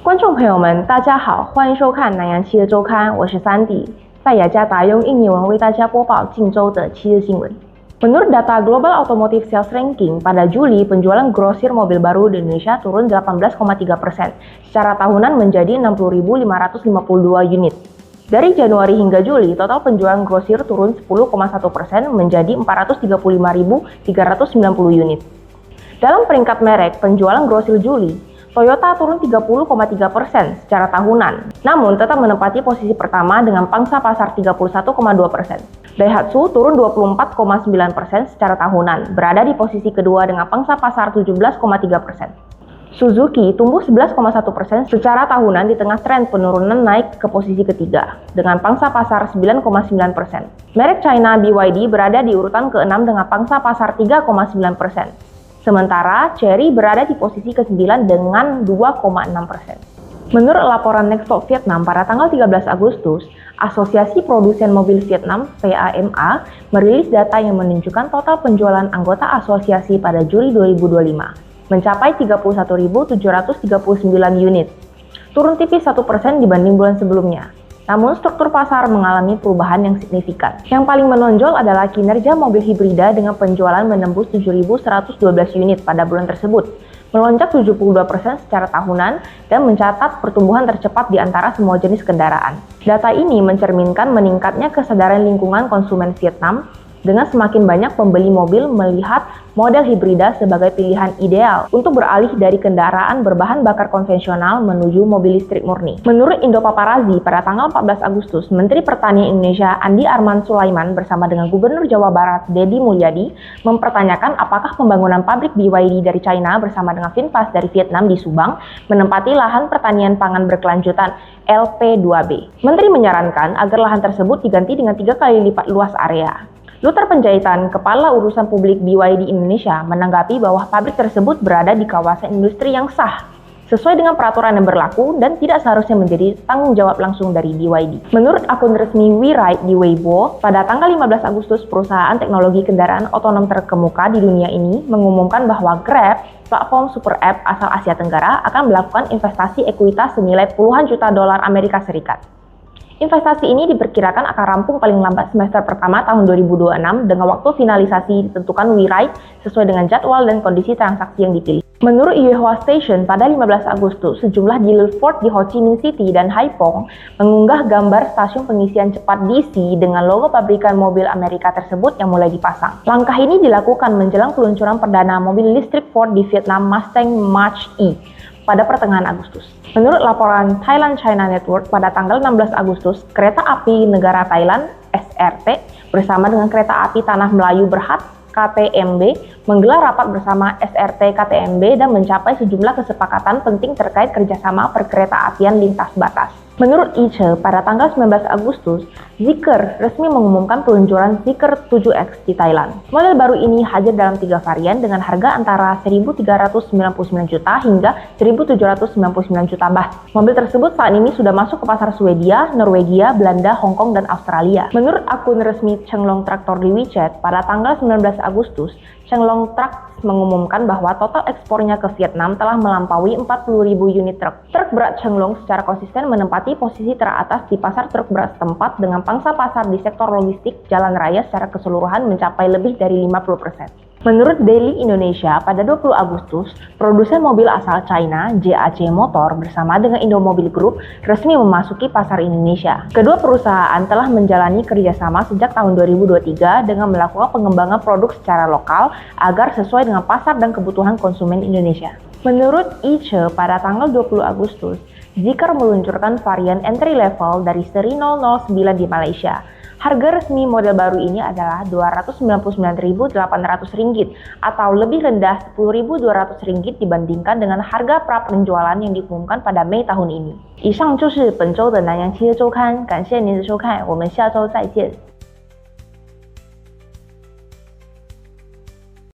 观众朋友们，大家好，欢迎收看南洋汽车周刊，我是Sandy，在雅加达用印尼文为大家播报近周的汽车新闻。Menurut data Global Automotive Sales Ranking, pada Juli penjualan grosir mobil baru di Indonesia turun 18,3%, secara tahunan menjadi 60.552 unit. Dari Januari hingga Juli, total penjualan grosir turun 10,1% menjadi 435.390 unit. Dalam peringkat merek, penjualan grosir Juli, Toyota turun 30,3% secara tahunan, namun tetap menempati posisi pertama dengan pangsa pasar 31,2%. Daihatsu turun 24,9% secara tahunan, berada di posisi kedua dengan pangsa pasar 17,3%. Suzuki tumbuh 11,1% secara tahunan di tengah tren penurunan naik ke posisi ketiga, dengan pangsa pasar 9,9%. Merek China BYD berada di urutan ke-6 dengan pangsa pasar 3,9%. Sementara Chery berada di posisi ke-9 dengan 2,6%. Menurut laporan Nextop Vietnam pada tanggal 13 Agustus, Asosiasi Produsen Mobil Vietnam (PAMA) merilis data yang menunjukkan total penjualan anggota asosiasi pada Juli 2025 mencapai 31.739 unit, turun tipis 1% dibanding bulan sebelumnya. Namun struktur pasar mengalami perubahan yang signifikan. Yang paling menonjol adalah kinerja mobil hibrida dengan penjualan menembus 7.112 unit pada bulan tersebut, melonjak 72% secara tahunan dan mencatat pertumbuhan tercepat di antara semua jenis kendaraan. Data ini mencerminkan meningkatnya kesadaran lingkungan konsumen Vietnam dengan semakin banyak pembeli mobil melihat model hibrida sebagai pilihan ideal untuk beralih dari kendaraan berbahan bakar konvensional menuju mobil listrik murni. Menurut Indo Paparazzi, pada tanggal 14 Agustus, Menteri Pertanian Indonesia Andi Arman Sulaiman bersama dengan Gubernur Jawa Barat Deddy Mulyadi mempertanyakan apakah pembangunan pabrik BYD dari China bersama dengan VinFast dari Vietnam di Subang menempati lahan pertanian pangan berkelanjutan LP2B. Menteri menyarankan agar lahan tersebut diganti dengan 3 kali lipat luas area. Luther Penjahitan, Kepala Urusan Publik BYD Indonesia, menanggapi bahwa pabrik tersebut berada di kawasan industri yang sah, sesuai dengan peraturan yang berlaku dan tidak seharusnya menjadi tanggung jawab langsung dari BYD. Menurut akun resmi WeRide di Weibo, pada tanggal 15 Agustus, perusahaan teknologi kendaraan otonom terkemuka di dunia ini mengumumkan bahwa Grab, platform super app asal Asia Tenggara, akan melakukan investasi ekuitas senilai puluhan juta dolar Amerika Serikat. Investasi ini diperkirakan akan rampung paling lambat semester pertama tahun 2026 dengan waktu finalisasi ditentukan WeRide sesuai dengan jadwal dan kondisi transaksi yang dipilih. Menurut Yuehua Station, pada 15 Agustus, sejumlah dealer Ford di Ho Chi Minh City dan Haiphong mengunggah gambar stasiun pengisian cepat DC dengan logo pabrikan mobil Amerika tersebut yang mulai dipasang. Langkah ini dilakukan menjelang peluncuran perdana mobil listrik Ford di Vietnam Mustang Mach-E pada pertengahan Agustus. Menurut laporan Thailand China Network, pada tanggal 16 Agustus, Kereta Api Negara Thailand (SRT) bersama dengan Kereta Api Tanah Melayu Berhad (KTMB) menggelar rapat bersama SRT KTMB dan mencapai sejumlah kesepakatan penting terkait kerjasama perkereta-apian lintas batas. Menurut Iche, pada tanggal 19 Agustus, Zeekr resmi mengumumkan peluncuran Zeekr 7X di Thailand. Model baru ini hadir dalam 3 varian dengan harga antara 1.399 juta hingga 1.799 juta baht. Mobil tersebut saat ini sudah masuk ke pasar Swedia, Norwegia, Belanda, Hong Kong, dan Australia. Menurut akun resmi Chenglong Traktor di WeChat, pada tanggal 19 Agustus, Chenglong Trucks mengumumkan bahwa total ekspornya ke Vietnam telah melampaui 40.000 unit truk. Truk berat Chenglong secara konsisten menempati posisi teratas di pasar truk berat setempat dengan pangsa pasar di sektor logistik jalan raya secara keseluruhan mencapai lebih dari 50%. Menurut Daily Indonesia, pada 20 Agustus, produsen mobil asal China, JAC Motor, bersama dengan Indomobil Group, resmi memasuki pasar Indonesia. Kedua perusahaan telah menjalani kerjasama sejak tahun 2023 dengan melakukan pengembangan produk secara lokal agar sesuai dengan pasar dan kebutuhan konsumen Indonesia. Menurut Iche, pada tanggal 20 Agustus, Zeekr meluncurkan varian entry level dari seri 009 di Malaysia. Harga resmi model baru ini adalah Rp299.800 atau lebih rendah Rp10.200 dibandingkan dengan harga pra penjualan yang diumumkan pada Mei tahun ini. 以上就是本周的南洋汽车周刊，感谢您的收看，我们下周再见。